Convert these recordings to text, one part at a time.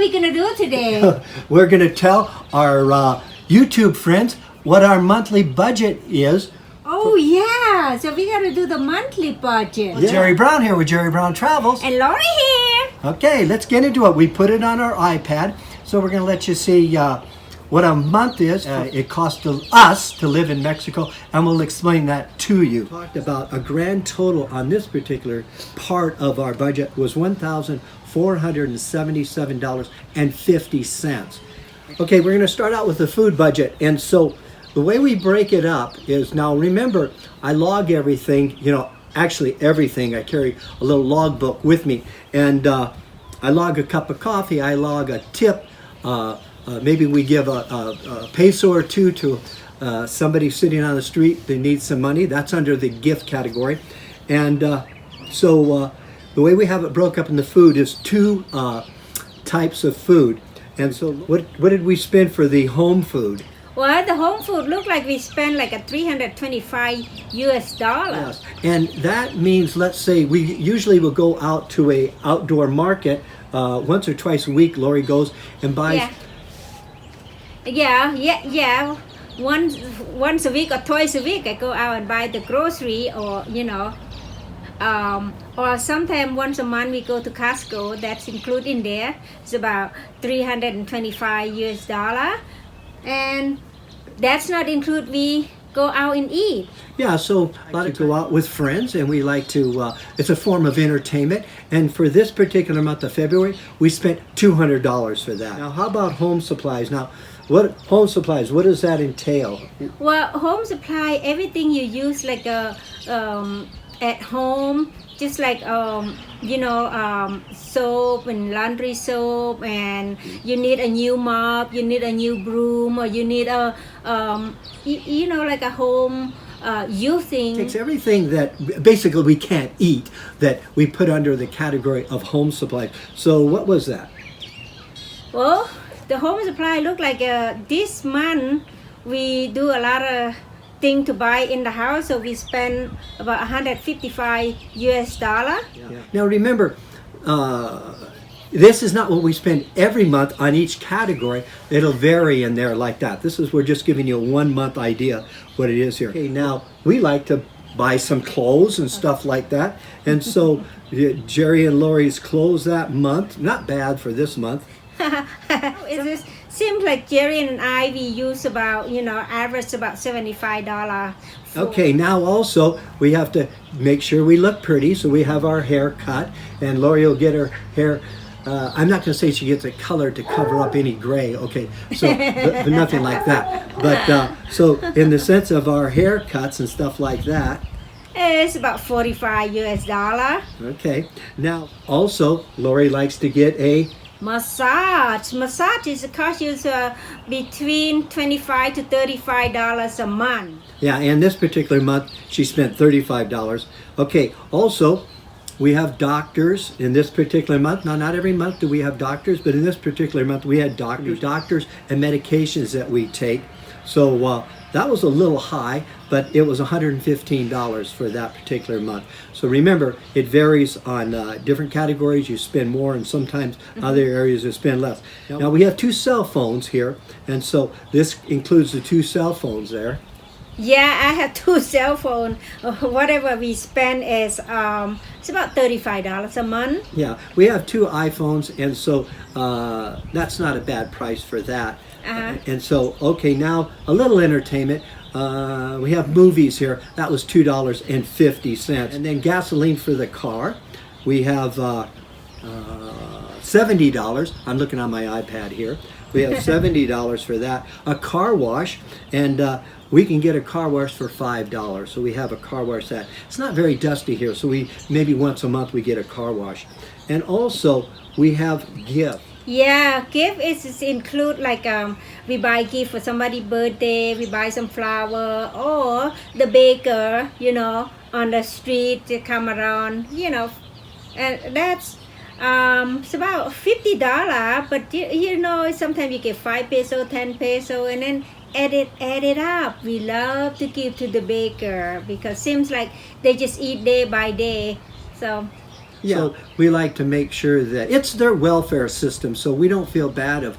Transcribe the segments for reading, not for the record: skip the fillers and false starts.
we gonna do today? We're going to tell our YouTube friends what our monthly budget is. Oh yeah, so we gotta do the monthly budget. Yeah. Jerry Brown here with Jerry Brown Travels. And Lori here. Okay, let's get into it. We put it on our iPad, so we're going to let you see what a month is. It costs us to live in Mexico, and we'll explain that to you. We talked about a grand total on this particular part of our budget was $1,477.50. Okay, we're going to start out with the food budget, and so the way we break it up is, now remember, I log everything, actually everything. I carry a little log book with me, and I log a cup of coffee, I log a tip, maybe we give a peso or two to somebody sitting on the street that needs some money. That's under the gift category. And so the way we have it broke up in the food is two types of food. And so what did we spend for the home food? Well, the home food looked like we spent like a $325. Yes, and that means, let's say, we usually will go out to a outdoor market once or twice a week. Lori goes and buys. Yeah. Once a week or twice a week, I go out and buy the grocery, or or sometimes once a month we go to Costco. That's included in there. It's about $325, and that's not include we go out and eat. Yeah, so I like to go out with friends, and we like to, it's a form of entertainment. And for this particular month of February, we spent $200 for that. Now, how about home supplies? Now, what does that entail? Well, home supply, everything you use like at home, just like soap and laundry soap, and you need a new mop, you need a new broom, or you need a like a home using. It takes everything that basically we can't eat that we put under the category of home supplies. So what was that? Well, the home supply look like this month we do a lot of thing to buy in the house, so we spend about $155. Yeah. Now remember, this is not what we spend every month on each category. It'll vary in there like that. We're just giving you a 1 month idea what it is here. Okay, now we like to buy some clothes and stuff like that, and so Jerry and Lori's clothes that month, not bad for this month. It just seems like Jerry and I, we use about, average about $75. Okay, now also we have to make sure we look pretty, so we have our hair cut, and Lori will get her hair, I'm not going to say she gets it colored to cover up any gray, okay, so but nothing like that. But so in the sense of our haircuts and stuff like that, it's about $45. Okay, now also Lori likes to get a massage is cost you between $25 to $35 a month. Yeah, and this particular month she spent $35. Okay, also we have doctors in this particular month. Now, not every month do we have doctors, but in this particular month we had doctors and medications that we take. So that was a little high, but it was $115 for that particular month. So remember, it varies on different categories. You spend more, and sometimes other areas you spend less. Now we have two cell phones here, and so this includes the two cell phones there. Yeah, I have two cell phones. Whatever we spend is it's about $35 a month. Yeah, we have two iPhones, and so that's not a bad price for that. And so, okay, now a little entertainment. We have movies here. That was $2.50. And then gasoline for the car. We have $70. I'm looking on my iPad here. We have $70 for that. A car wash, and we can get a car wash for $5. So we have a car wash that. It's not very dusty here, so we maybe once a month we get a car wash. And also we have gift. Yeah, gift is include like we buy gift for somebody's birthday, we buy some flower, or the baker, on the street to come around, and that's it's about $50, but sometimes you get 5 peso, 10 peso, and then add it up. We love to give to the baker because seems like they just eat day by day. So So we like to make sure that it's their welfare system, so we don't feel bad of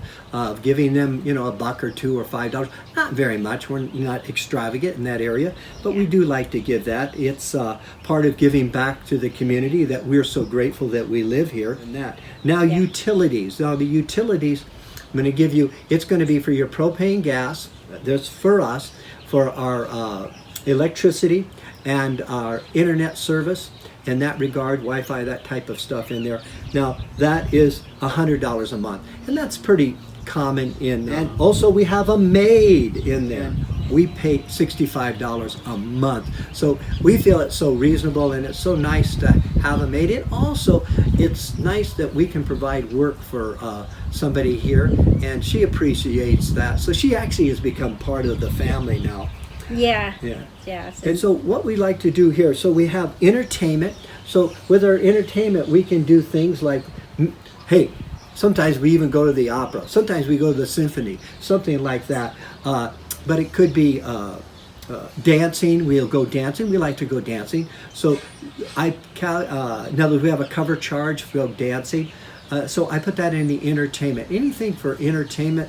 giving them, you know, a buck or $2 or $5. Not very much. We're not extravagant in that area, but we do like to give that. It's part of giving back to the community that we're so grateful that we live here. And that now utilities. Now the utilities, I'm going to give you. It's going to be for your propane gas. That's for us, for our electricity and our internet service. In that regard, Wi-Fi, that type of stuff in there. Now that is $100 a month, and that's pretty common in. And also we have a maid in there. We pay $65 a month, so we feel it's so reasonable, and it's so nice to have a maid. And also, it's nice that we can provide work for somebody here, and she appreciates that. So she actually has become part of the family now. Yeah. And so what we like to do here, so we have entertainment. So with our entertainment, we can do things like, hey, sometimes we even go to the opera. Sometimes we go to the symphony, something like that. But it could be dancing. We'll go dancing. We like to go dancing. So now that we have a cover charge for dancing, so I put that in the entertainment. Anything for entertainment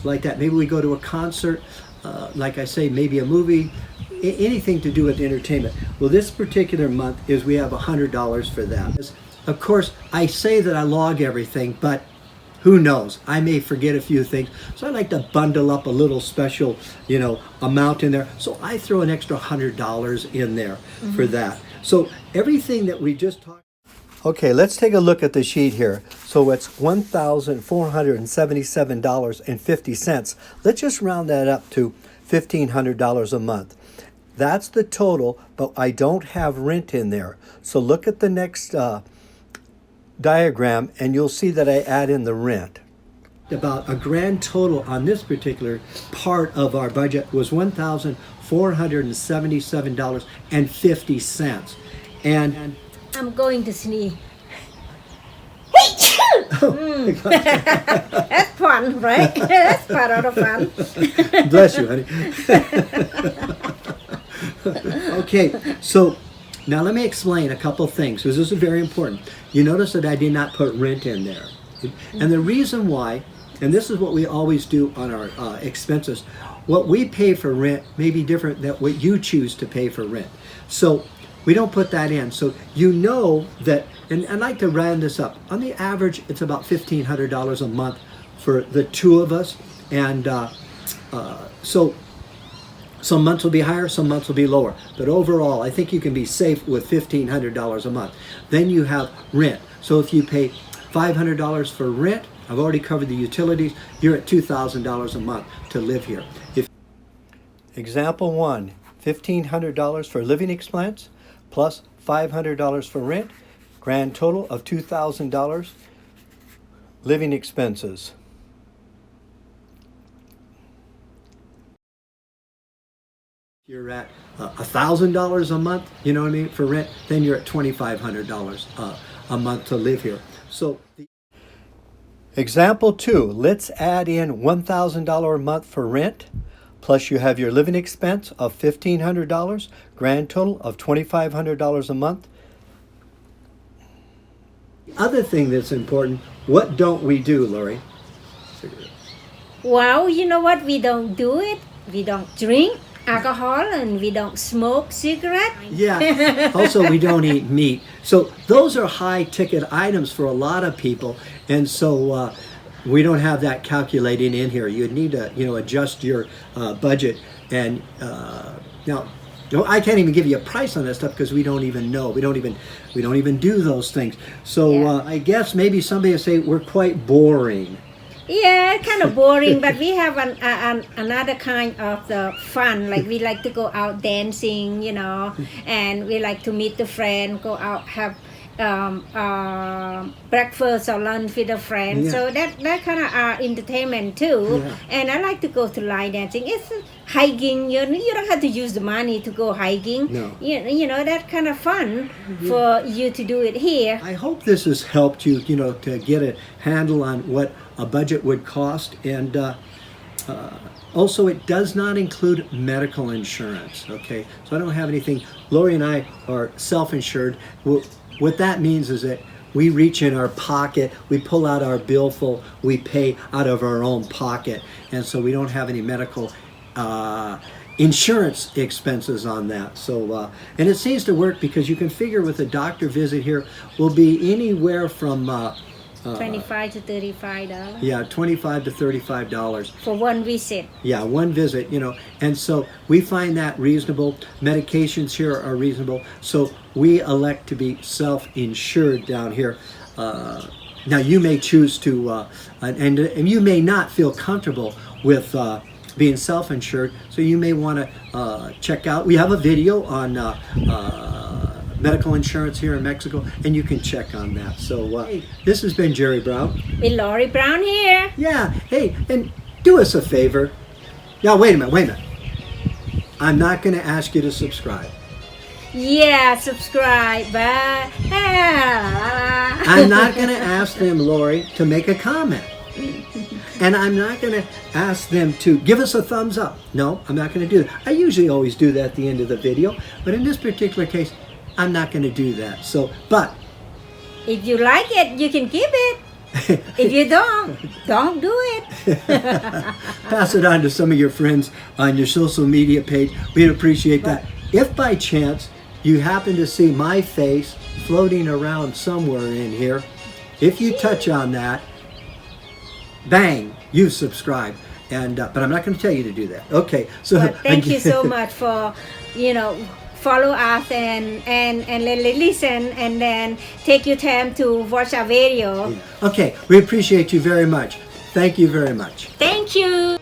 like that. Maybe we go to a concert. Like I say, maybe a movie, anything to do with entertainment. Well, this particular month is we have $100 for that. Of course, I say that I log everything, but who knows? I may forget a few things. So I like to bundle up a little special, you know, amount in there. So I throw an extra $100 in there for that. So everything that we just talked. Okay, let's take a look at the sheet here. So it's $1,477.50. Let's just round that up to $1,500 a month. That's the total, but I don't have rent in there. So look at the next diagram, and you'll see that I add in the rent. About a grand total on this particular part of our budget was $1,477.50. And I'm going to sneeze. That's fun, right? That's part of the fun. Bless you, honey. Okay, so now let me explain a couple things, because this is very important. You notice that I did not put rent in there. And the reason why, and this is what we always do on our expenses, what we pay for rent may be different than what you choose to pay for rent. So we don't put that in. So you know that, and I'd like to round this up. On the average, it's about $1,500 a month for the two of us. And so some months will be higher, some months will be lower. But overall, I think you can be safe with $1,500 a month. Then you have rent. So if you pay $500 for rent, I've already covered the utilities, you're at $2,000 a month to live here. Example 1, $1,500 for living expense plus $500 for rent, grand total of $2,000 living expenses. You're at $1,000 a month, you know what I mean, for rent, then you're at $2,500 a month to live here. So example 2, let's add in $1,000 a month for rent, plus you have your living expense of $1,500, grand total of $2,500 a month. The other thing that's important, what don't we do, Lori? Well, you know what? We don't do it. We don't drink alcohol, and we don't smoke cigarette. Yeah. Also, we don't eat meat. So those are high ticket items for a lot of people, and so we don't have that calculating in here. You'd need to, adjust your budget. And now, I can't even give you a price on that stuff because we don't even know. We don't even do those things. So I guess maybe somebody will say we're quite boring. Yeah, kind of boring, but we have another kind of the fun. Like we like to go out dancing, and we like to meet the friend, go out, have breakfast or lunch with a friend. So that kind of entertainment too. Yeah. And I like to go to line dancing. It's hiking. You don't have to use the money to go hiking. No. That kind of fun for you to do it here. I hope this has helped you, to get a handle on what a budget would cost, and also it does not include medical insurance. Okay, so I don't have anything. Lori and I are self-insured. what that means is that we reach in our pocket, we pull out our billfold, we pay out of our own pocket. And so we don't have any medical insurance expenses on that. So, and it seems to work because you can figure with a doctor visit here will be anywhere from $25 to $35. yeah, $25 to $35 for one visit. Yeah, one visit, you know, and so we find that reasonable. Medications here are reasonable, so we elect to be self-insured down here. Now, you may choose to, and you may not feel comfortable with being self-insured, so you may want to check out. We have a video on medical insurance here in Mexico, and you can check on that. So this has been Jerry Brown. With Lori Brown here. Yeah, hey, and do us a favor. Now, wait a minute. I'm not going to ask you to subscribe. Yeah, subscribe. I'm not going to ask them, Lori, to make a comment. And I'm not going to ask them to give us a thumbs up. No, I'm not going to do that. I usually always do that at the end of the video, but in this particular case, I'm not going to do that. So, but if you like it, you can keep it. If you don't do it. Pass it on to some of your friends on your social media page. We'd appreciate that. If by chance you happen to see my face floating around somewhere in here, if you touch on that, bang, you subscribe. And but I'm not going to tell you to do that. Okay, so but thank you so much for follow us and listen, and then take your time to watch our video. Okay, we appreciate you very much. Thank you very much. Thank you.